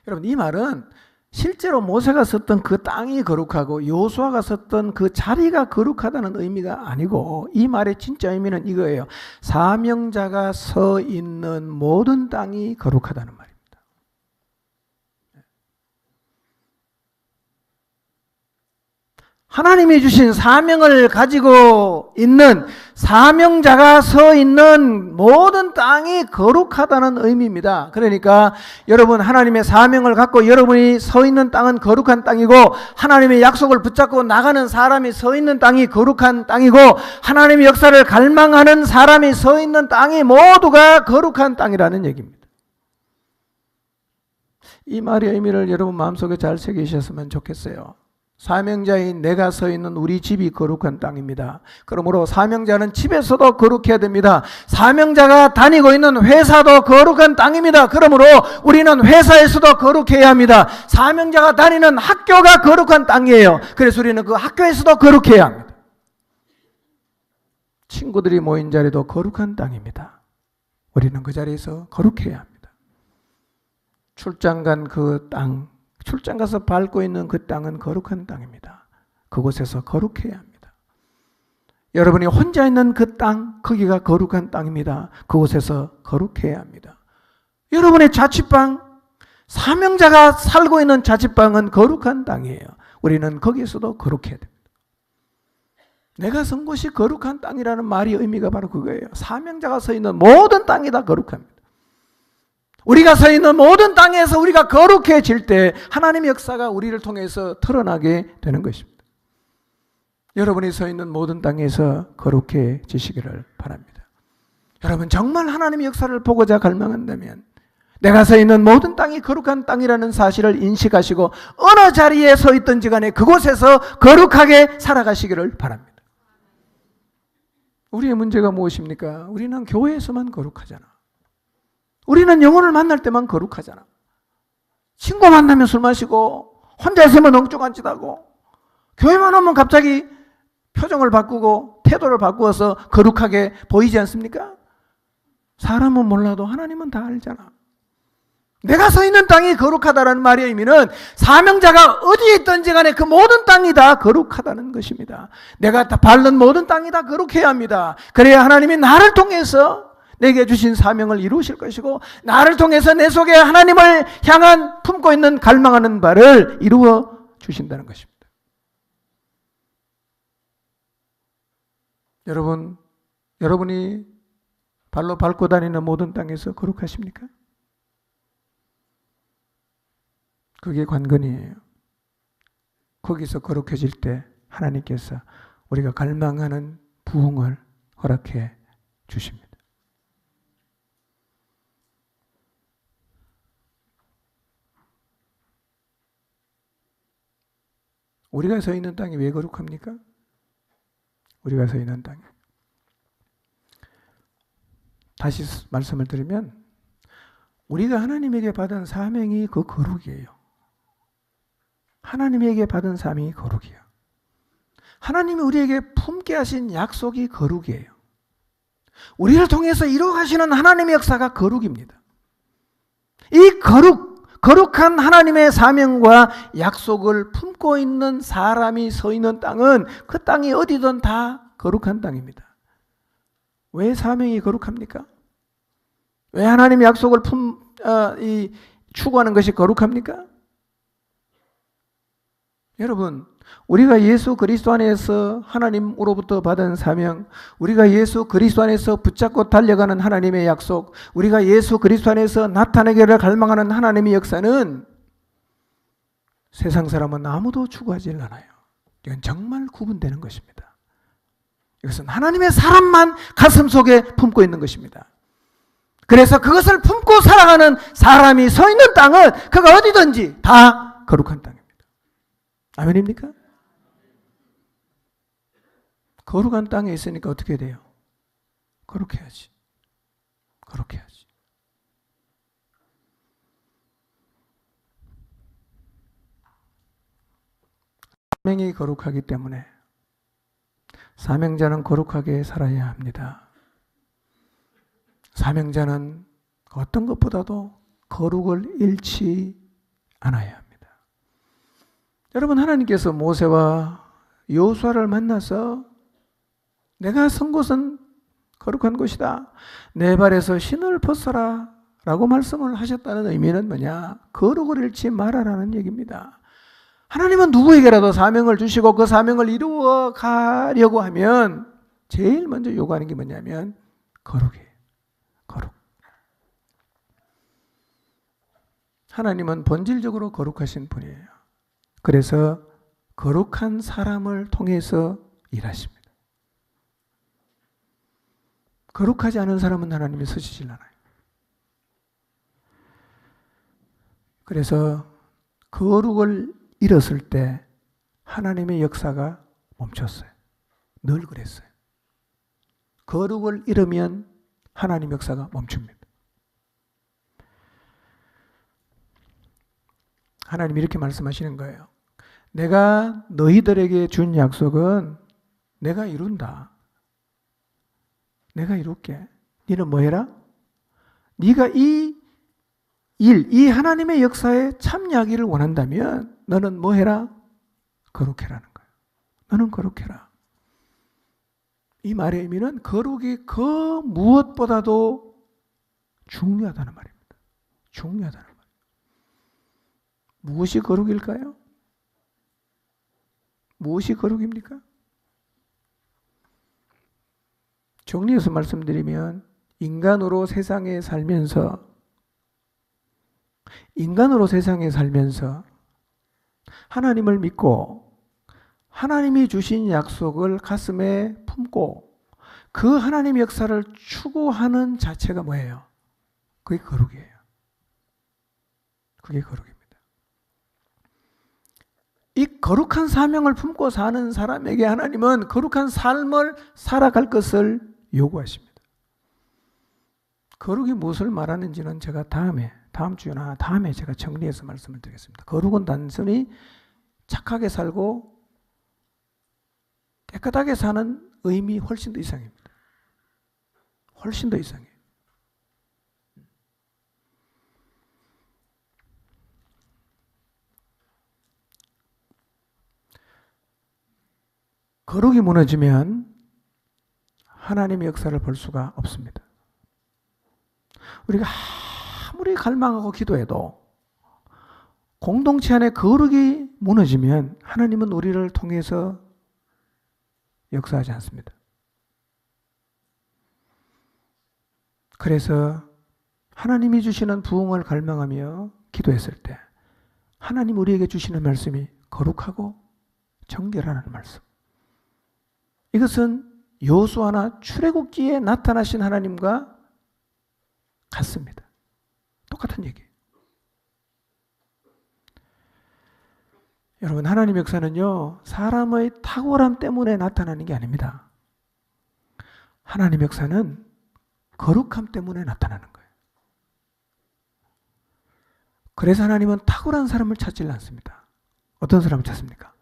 여러분, 이 말은 실제로 모세가 섰던 그 땅이 거룩하고 여호수아가 섰던 그 자리가 거룩하다는 의미가 아니고, 이 말의 진짜 의미는 이거예요. 사명자가 서 있는 모든 땅이 거룩하다는 말입니다. 하나님이 주신 사명을 가지고 있는 사명자가 서 있는 모든 땅이 거룩하다는 의미입니다. 그러니까 여러분, 하나님의 사명을 갖고 여러분이 서 있는 땅은 거룩한 땅이고, 하나님의 약속을 붙잡고 나가는 사람이 서 있는 땅이 거룩한 땅이고, 하나님의 역사를 갈망하는 사람이 서 있는 땅이 모두가 거룩한 땅이라는 얘기입니다. 이 말의 의미를 여러분 마음속에 잘 새기셨으면 좋겠어요. 사명자인 내가 서 있는 우리 집이 거룩한 땅입니다. 그러므로 사명자는 집에서도 거룩해야 됩니다. 사명자가 다니고 있는 회사도 거룩한 땅입니다. 그러므로 우리는 회사에서도 거룩해야 합니다. 사명자가 다니는 학교가 거룩한 땅이에요. 그래서 우리는 그 학교에서도 거룩해야 합니다. 친구들이 모인 자리도 거룩한 땅입니다. 우리는 그 자리에서 거룩해야 합니다. 출장 간 그 땅, 출장 가서 밟고 있는 그 땅은 거룩한 땅입니다. 그곳에서 거룩해야 합니다. 여러분이 혼자 있는 그 땅, 거기가 거룩한 땅입니다. 그곳에서 거룩해야 합니다. 여러분의 자취방, 사명자가 살고 있는 자취방은 거룩한 땅이에요. 우리는 거기에서도 거룩해야 됩니다. 내가 선 곳이 거룩한 땅이라는 말이 의미가 바로 그거예요. 사명자가 서 있는 모든 땅이 다 거룩합니다. 우리가 서 있는 모든 땅에서 우리가 거룩해질 때 하나님의 역사가 우리를 통해서 드러나게 되는 것입니다. 여러분이 서 있는 모든 땅에서 거룩해지시기를 바랍니다. 여러분, 정말 하나님의 역사를 보고자 갈망한다면 내가 서 있는 모든 땅이 거룩한 땅이라는 사실을 인식하시고 어느 자리에 서 있든지 간에 그곳에서 거룩하게 살아가시기를 바랍니다. 우리의 문제가 무엇입니까? 우리는 교회에서만 거룩하잖아. 우리는 영혼을 만날 때만 거룩하잖아. 친구 만나면 술 마시고 혼자 있으면 엉뚱한 짓 하고, 교회만 오면 갑자기 표정을 바꾸고 태도를 바꾸어서 거룩하게 보이지 않습니까? 사람은 몰라도 하나님은 다 알잖아. 내가 서 있는 땅이 거룩하다는 말의 의미는 사명자가 어디에 있든지 간에 그 모든 땅이 다 거룩하다는 것입니다. 내가 다 밟는 모든 땅이 다 거룩해야 합니다. 그래야 하나님이 나를 통해서 내게 주신 사명을 이루실 것이고, 나를 통해서 내 속에 하나님을 향한 품고 있는 갈망하는 바를 이루어 주신다는 것입니다. 여러분이 발로 밟고 다니는 모든 땅에서 거룩하십니까? 그게 관건이에요. 거기서 거룩해질 때 하나님께서 우리가 갈망하는 부흥을 허락해 주십니다. 우리가 서 있는 땅이 왜 거룩합니까? 우리가 서 있는 땅이. 다시 말씀을 드리면 우리가 하나님에게 받은 사명이 그 거룩이에요. 하나님에게 받은 사명이 거룩이에요. 하나님이 우리에게 품게 하신 약속이 거룩이에요. 우리를 통해서 이루어가시는 하나님의 역사가 거룩입니다. 이 거룩한 하나님의 사명과 약속을 품고 있는 사람이 서 있는 땅은 그 땅이 어디든 다 거룩한 땅입니다. 왜 사명이 거룩합니까? 왜 하나님의 약속을 추구하는 것이 거룩합니까? 여러분, 우리가 예수 그리스도 안에서 하나님으로부터 받은 사명, 우리가 예수 그리스도 안에서 붙잡고 달려가는 하나님의 약속, 우리가 예수 그리스도 안에서 나타내기를 갈망하는 하나님의 역사는 세상 사람은 아무도 추구하지 않아요. 이건 정말 구분되는 것입니다. 이것은 하나님의 사람만 가슴속에 품고 있는 것입니다. 그래서 그것을 품고 살아가는 사람이 서 있는 땅은 그가 어디든지 다 거룩한 땅입니다. 아멘입니까? 거룩한 땅에 있으니까 어떻게 돼요? 거룩해야지. 거룩해야지. 사명이 거룩하기 때문에 사명자는 거룩하게 살아야 합니다. 사명자는 어떤 것보다도 거룩을 잃지 않아야 합니다. 여러분, 하나님께서 모세와 여호수아를 만나서 내가 선 곳은 거룩한 곳이다. 내 발에서 신을 벗어라 라고 말씀을 하셨다는 의미는 뭐냐? 거룩을 잃지 말아라는 얘기입니다. 하나님은 누구에게라도 사명을 주시고 그 사명을 이루어 가려고 하면 제일 먼저 요구하는 게 뭐냐면 거룩이에요. 거룩. 하나님은 본질적으로 거룩하신 분이에요. 그래서 거룩한 사람을 통해서 일하십니다. 거룩하지 않은 사람은 하나님이 쓰시질 않아요. 그래서 거룩을 잃었을 때 하나님의 역사가 멈췄어요. 늘 그랬어요. 거룩을 잃으면 하나님 역사가 멈춥니다. 하나님이 이렇게 말씀하시는 거예요. 내가 너희들에게 준 약속은 내가 이룬다. 내가 이룰게. 너는 뭐 해라? 네가 이 하나님의 역사에 참여하기를 원한다면 너는 뭐 해라? 거룩해라는 거예요. 너는 거룩해라. 이 말의 의미는 거룩이 그 무엇보다도 중요하다는 말입니다. 중요하다는 말. 무엇이 거룩일까요? 무엇이 거룩입니까? 정리해서 말씀드리면 인간으로 세상에 살면서 하나님을 믿고 하나님이 주신 약속을 가슴에 품고 그 하나님의 역사를 추구하는 자체가 뭐예요? 그게 거룩이에요. 그게 거룩입니다. 이 거룩한 사명을 품고 사는 사람에게 하나님은 거룩한 삶을 살아갈 것을 요구하십니다. 거룩이 무엇을 말하는지는 제가 다음 주나 다음에 제가 정리해서 말씀을 드리겠습니다. 거룩은 단순히 착하게 살고 깨끗하게 사는 의미 훨씬 더 이상입니다. 훨씬 더 이상해요. 거룩이 무너지면 하나님의 역사를 볼 수가 없습니다. 우리가 아무리 갈망하고 기도해도 공동체 안에 거룩이 무너지면 하나님은 우리를 통해서 역사하지 않습니다. 그래서 하나님이 주시는 부흥을 갈망하며 기도했을 때 하나님 우리에게 주시는 말씀이 거룩하고 정결하라는 말씀. 이것은 여호수아나 출애굽기에 나타나신 하나님과 같습니다. 똑같은 얘기예요. 여러분, 하나님의 역사는요, 사람의 탁월함 때문에 나타나는 게 아닙니다. 하나님의 역사는 거룩함 때문에 나타나는 거예요. 그래서 하나님은 탁월한 사람을 찾지 않습니다. 어떤 사람을 찾습니까?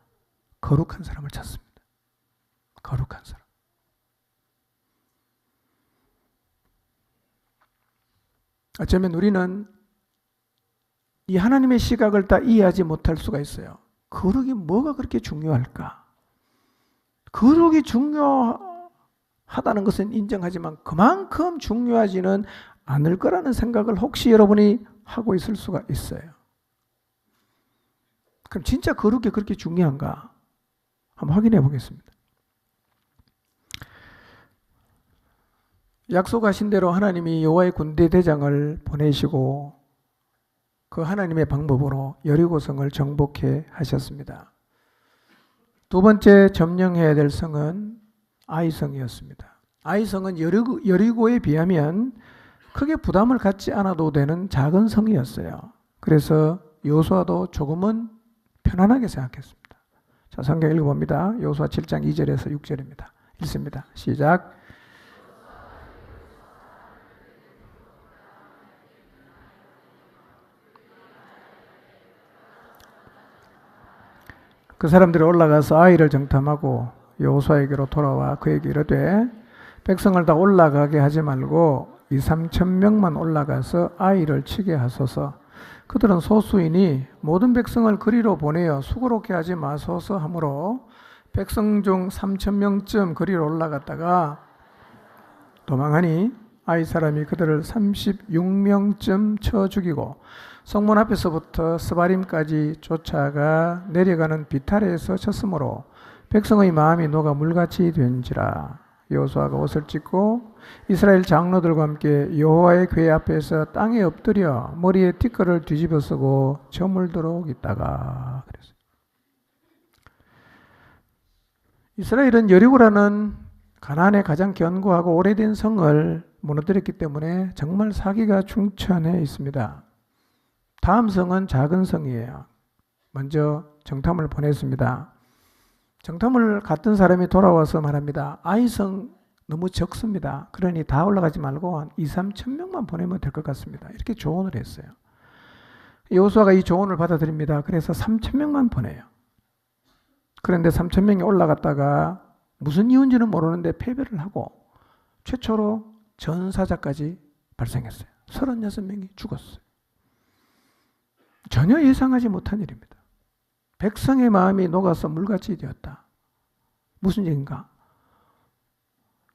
거룩한 사람을 찾습니다. 거룩한 사람. 어쩌면 우리는 이 하나님의 시각을 다 이해하지 못할 수가 있어요. 거룩이 뭐가 그렇게 중요할까? 거룩이 중요하다는 것은 인정하지만 그만큼 중요하지는 않을 거라는 생각을 혹시 여러분이 하고 있을 수가 있어요. 그럼 진짜 거룩이 그렇게 중요한가? 한번 확인해 보겠습니다. 약속하신 대로 하나님이 여호와의 군대 대장을 보내시고 그 하나님의 방법으로 여리고성을 정복해 하셨습니다. 두 번째 점령해야 될 성은 아이성이었습니다. 아이성은 여리고에 비하면 크게 부담을 갖지 않아도 되는 작은 성이었어요. 그래서 여호수아도 조금은 편안하게 생각했습니다. 자, 성경 읽어봅니다. 여호수아 7장 2절에서 6절입니다. 읽습니다. 시작. 그 사람들이 올라가서 아이를 정탐하고 여호수아에게로 돌아와 그에게 이르되 백성을 다 올라가게 하지 말고 2-3천 명만 올라가서 아이를 치게 하소서. 그들은 소수이니 모든 백성을 그리로 보내어 수고롭게 하지 마소서 하므로 백성 중 3천 명쯤 그리로 올라갔다가 도망하니 아이 사람이 그들을 36명쯤 쳐 죽이고 성문 앞에서부터 스바림까지 쫓아가 내려가는 비탈에서 쳤으므로 백성의 마음이 녹아 물같이 된지라. 여호수아가 옷을 찢고 이스라엘 장로들과 함께 여호와의 궤 앞에서 땅에 엎드려 머리에 티끌을 뒤집어 쓰고 저물도록 있다가 그랬어요. 이스라엘은 여리고라는 가나안의 가장 견고하고 오래된 성을 무너뜨렸기 때문에 정말 사기가 충천해 있습니다. 다음 성은 작은 성이에요. 먼저 정탐을 보냈습니다. 정탐을 갔던 사람이 돌아와서 말합니다. 아이성 너무 적습니다. 그러니 다 올라가지 말고 한 2-3천 명만 보내면 될 것 같습니다. 이렇게 조언을 했어요. 여호수아가 이 조언을 받아들입니다. 그래서 3천 명만 보내요. 그런데 3천 명이 올라갔다가 무슨 이유인지는 모르는데 패배를 하고 최초로 전사자까지 발생했어요. 36명이 죽었어요. 전혀 예상하지 못한 일입니다. 백성의 마음이 녹아서 물같이 되었다. 무슨 얘기인가?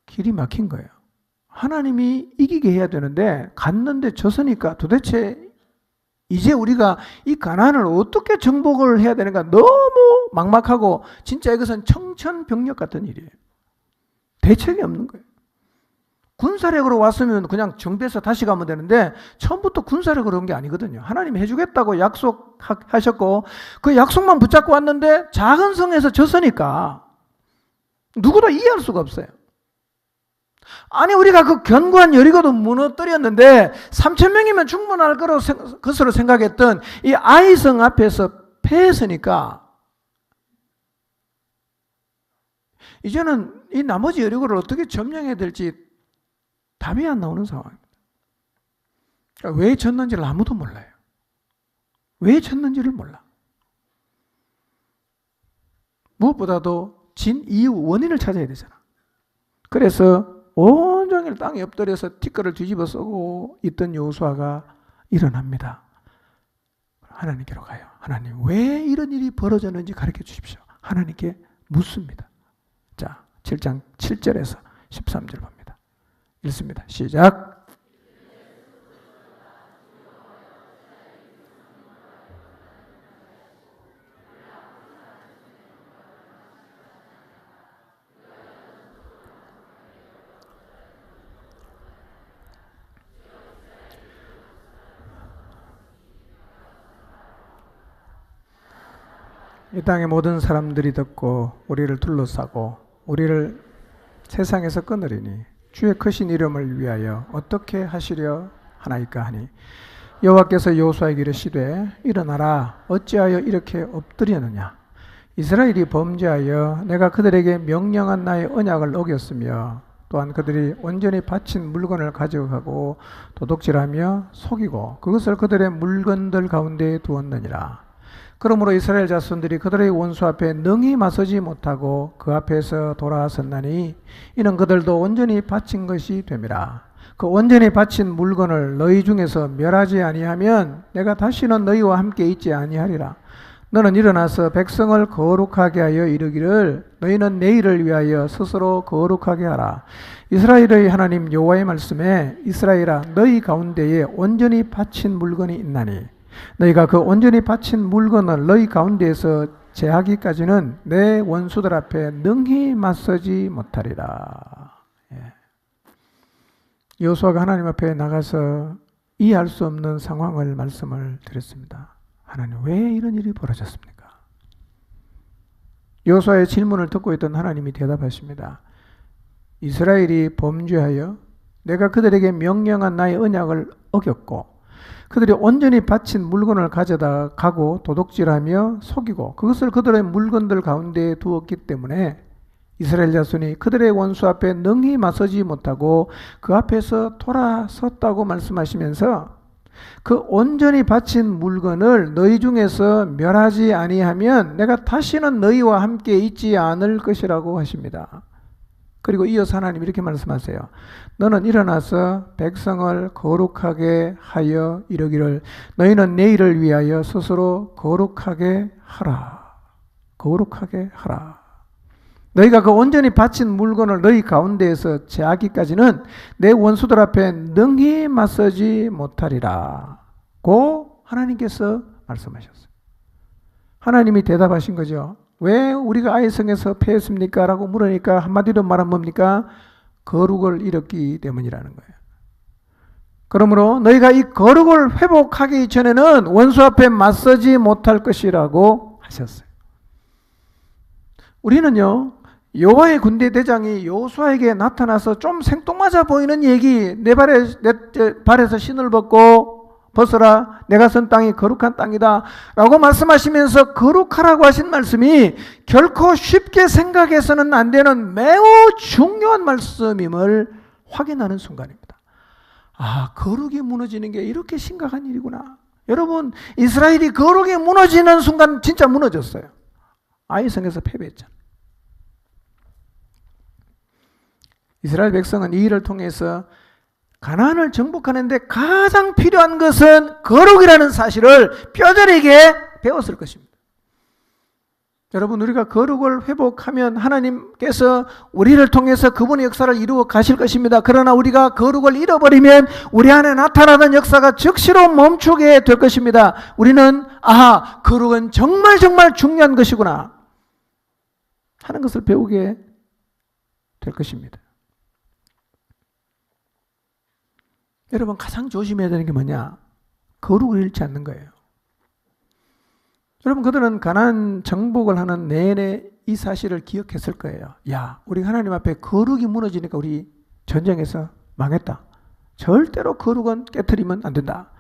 길이 막힌 거예요. 하나님이 이기게 해야 되는데 갔는데 졌으니까 도대체 이제 우리가 이 가나안을 어떻게 정복을 해야 되는가 너무 막막하고 진짜 이것은 청천벽력 같은 일이에요. 대책이 없는 거예요. 군사력으로 왔으면 그냥 정비해서 다시 가면 되는데 처음부터 군사력으로 온 게 아니거든요. 하나님이 해주겠다고 약속하셨고 그 약속만 붙잡고 왔는데 작은 성에서 졌으니까 누구도 이해할 수가 없어요. 아니 우리가 그 견고한 여리고도 무너뜨렸는데 3천 명이면 충분할 것으로 생각했던 이 아이성 앞에서 패했으니까 이제는 이 나머지 여리고를 어떻게 점령해야 될지 답이 안 나오는 상황입니다. 그러니까 왜 졌는지를 아무도 몰라요. 왜 졌는지를 몰라. 무엇보다도 진 이유 원인을 찾아야 되잖아. 그래서 온종일 땅에 엎드려서 티끌을 뒤집어 쓰고 있던 여호수아가 일어납니다. 하나님께로 가요. 하나님 왜 이런 일이 벌어졌는지 가르쳐 주십시오. 하나님께 묻습니다. 자, 7장 7절에서 13절 봅니다. 읽습니다. 시작. 이 땅의 모든 사람들이 듣고 우리를 둘러싸고 우리를 세상에서 끊으리니 주의 크신 이름을 위하여 어떻게 하시려 하나이까 하니 여호와께서 여호수아에게 이르시되 일어나라 어찌하여 이렇게 엎드렸느냐 이스라엘이 범죄하여 내가 그들에게 명령한 나의 언약을 어겼으며 또한 그들이 온전히 바친 물건을 가져가고 도둑질하며 속이고 그것을 그들의 물건들 가운데 두었느니라. 그러므로 이스라엘 자손들이 그들의 원수 앞에 능히 맞서지 못하고 그 앞에서 돌아섰나니 이는 그들도 온전히 바친 것이 됨이라. 그 온전히 바친 물건을 너희 중에서 멸하지 아니하면 내가 다시는 너희와 함께 있지 아니하리라. 너는 일어나서 백성을 거룩하게 하여 이르기를 너희는 내일을 위하여 스스로 거룩하게 하라. 이스라엘의 하나님 여호와의 말씀에 이스라엘아 너희 가운데에 온전히 바친 물건이 있나니 너희가 그 온전히 바친 물건을 너희 가운데에서 제하기까지는 내 원수들 앞에 능히 맞서지 못하리라. 여호수아가 하나님 앞에 나가서 이해할 수 없는 상황을 말씀을 드렸습니다. 하나님 왜 이런 일이 벌어졌습니까? 여호수아의 질문을 듣고 있던 하나님이 대답하십니다. 이스라엘이 범죄하여 내가 그들에게 명령한 나의 언약을 어겼고 그들이 온전히 바친 물건을 가져다 가고 도둑질하며 속이고 그것을 그들의 물건들 가운데 두었기 때문에 이스라엘 자손이 그들의 원수 앞에 능히 맞서지 못하고 그 앞에서 돌아섰다고 말씀하시면서 그 온전히 바친 물건을 너희 중에서 멸하지 아니하면 내가 다시는 너희와 함께 있지 않을 것이라고 하십니다. 그리고 이어서 하나님 이렇게 말씀하세요. 너는 일어나서 백성을 거룩하게 하여 이르기를 너희는 내일을 위하여 스스로 거룩하게 하라. 거룩하게 하라. 너희가 그 온전히 바친 물건을 너희 가운데에서 제하기까지는 내 원수들 앞에 능히 맞서지 못하리라. 고 하나님께서 말씀하셨어요. 하나님이 대답하신 거죠. 왜 우리가 아이성에서 패했습니까? 라고 물으니까 한마디로 말하면 뭡니까? 거룩을 잃었기 때문이라는 거예요. 그러므로 너희가 이 거룩을 회복하기 전에는 원수 앞에 맞서지 못할 것이라고 하셨어요. 우리는요, 여호와의 군대 대장이 여호수아에게 나타나서 좀 생뚱맞아 보이는 얘기, 내 발에서 신을 벗어라, 내가 선 땅이 거룩한 땅이다 라고 말씀하시면서 거룩하라고 하신 말씀이 결코 쉽게 생각해서는 안 되는 매우 중요한 말씀임을 확인하는 순간입니다. 아, 거룩이 무너지는 게 이렇게 심각한 일이구나. 여러분, 이스라엘이 거룩이 무너지는 순간 진짜 무너졌어요. 아이성에서 패배했잖아요. 이스라엘 백성은 이 일을 통해서 가나안을 정복하는데 가장 필요한 것은 거룩이라는 사실을 뼈저리게 배웠을 것입니다. 여러분, 우리가 거룩을 회복하면 하나님께서 우리를 통해서 그분의 역사를 이루어 가실 것입니다. 그러나 우리가 거룩을 잃어버리면 우리 안에 나타나는 역사가 즉시로 멈추게 될 것입니다. 우리는 아하, 거룩은 정말 중요한 것이구나 하는 것을 배우게 될 것입니다. 여러분, 가장 조심해야 되는 게 뭐냐? 거룩을 잃지 않는 거예요. 여러분, 그들은 가나안 정복을 하는 내내 이 사실을 기억했을 거예요. 야, 우리 하나님 앞에 거룩이 무너지니까 우리 전쟁에서 망했다. 절대로 거룩은 깨트리면 안 된다.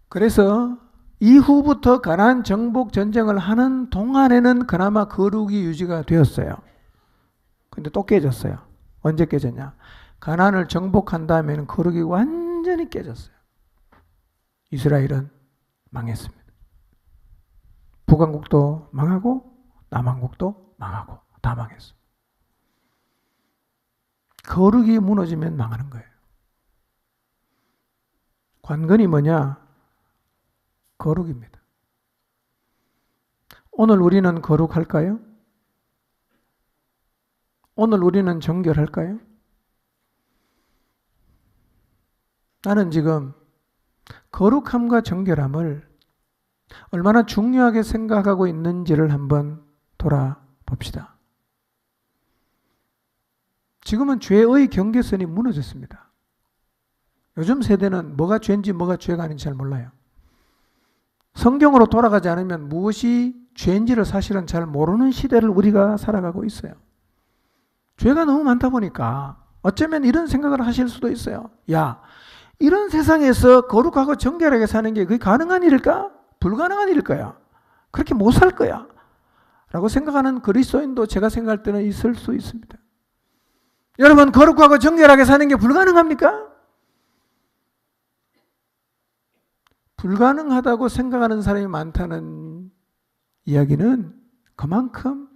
그래서 이후부터 가나안 정복 전쟁을 하는 동안에는 그나마 거룩이 유지가 되었어요. 근데 또 깨졌어요. 언제 깨졌냐? 가나안을 정복한 다음에는 거룩이 완전히 깨졌어요. 이스라엘은 망했습니다. 북왕국도 망하고 남왕국도 망하고 다 망했어요. 거룩이 무너지면 망하는 거예요. 관건이 뭐냐? 거룩입니다. 오늘 우리는 거룩할까요? 오늘 우리는 정결할까요? 나는 지금 거룩함과 정결함을 얼마나 중요하게 생각하고 있는지를 한번 돌아봅시다. 지금은 죄의 경계선이 무너졌습니다. 요즘 세대는 뭐가 죄인지 뭐가 죄가 아닌지 잘 몰라요. 성경으로 돌아가지 않으면 무엇이 죄인지를 사실은 잘 모르는 시대를 우리가 살아가고 있어요. 죄가 너무 많다 보니까 어쩌면 이런 생각을 하실 수도 있어요. 야, 이런 세상에서 거룩하고 정결하게 사는 게 그게 가능한 일일까? 불가능한 일일 거야. 그렇게 못 살 거야. 라고 생각하는 그리스도인도 제가 생각할 때는 있을 수 있습니다. 여러분, 거룩하고 정결하게 사는 게 불가능합니까? 불가능하다고 생각하는 사람이 많다는 이야기는 그만큼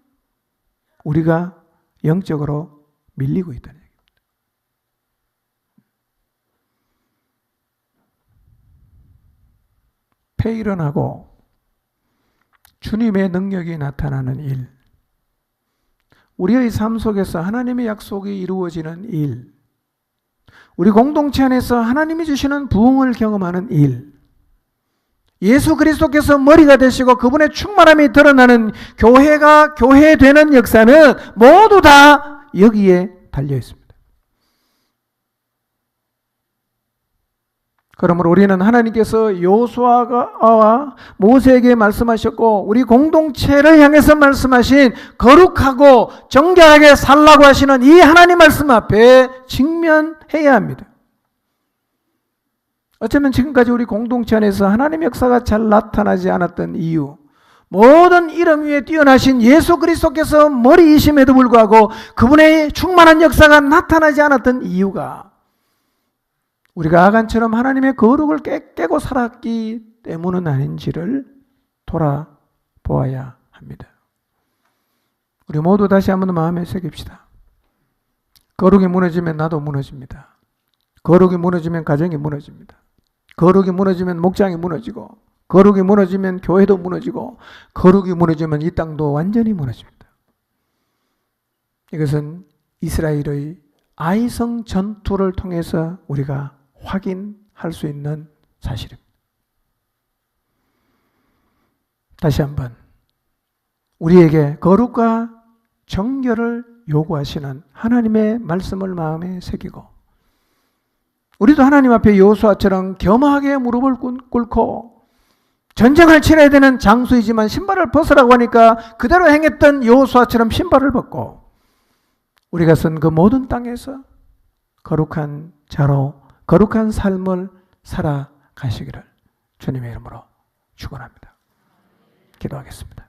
우리가 영적으로 밀리고 있다는 얘기입니다. 폐일어나고 주님의 능력이 나타나는 일, 우리의 삶 속에서 하나님의 약속이 이루어지는 일, 우리 공동체 안에서 하나님이 주시는 부흥을 경험하는 일, 예수 그리스도께서 머리가 되시고 그분의 충만함이 드러나는 교회가 교회되는 역사는 모두 다 여기에 달려 있습니다. 그러므로 우리는 하나님께서 여호수아와 모세에게 말씀하셨고 우리 공동체를 향해서 말씀하신 거룩하고 정결하게 살라고 하시는 이 하나님 말씀 앞에 직면해야 합니다. 어쩌면 지금까지 우리 공동체 안에서 하나님의 역사가 잘 나타나지 않았던 이유, 모든 이름 위에 뛰어나신 예수 그리스도께서 머리이심에도 불구하고 그분의 충만한 역사가 나타나지 않았던 이유가 우리가 아간처럼 하나님의 거룩을 깨고 살았기 때문은 아닌지를 돌아보아야 합니다. 우리 모두 다시 한번 마음에 새깁시다. 거룩이 무너지면 나도 무너집니다. 거룩이 무너지면 가정이 무너집니다. 거룩이 무너지면 목장이 무너지고, 거룩이 무너지면 교회도 무너지고, 거룩이 무너지면 이 땅도 완전히 무너집니다. 이것은 이스라엘의 아이성 전투를 통해서 우리가 확인할 수 있는 사실입니다. 다시 한번 우리에게 거룩과 정결을 요구하시는 하나님의 말씀을 마음에 새기고 우리도 하나님 앞에 여호수아처럼 겸허하게 무릎을 꿇고 전쟁을 치러야 되는 장소이지만 신발을 벗으라고 하니까 그대로 행했던 여호수아처럼 신발을 벗고 우리가 쓴 그 모든 땅에서 거룩한 자로 거룩한 삶을 살아가시기를 주님의 이름으로 축원합니다. 기도하겠습니다.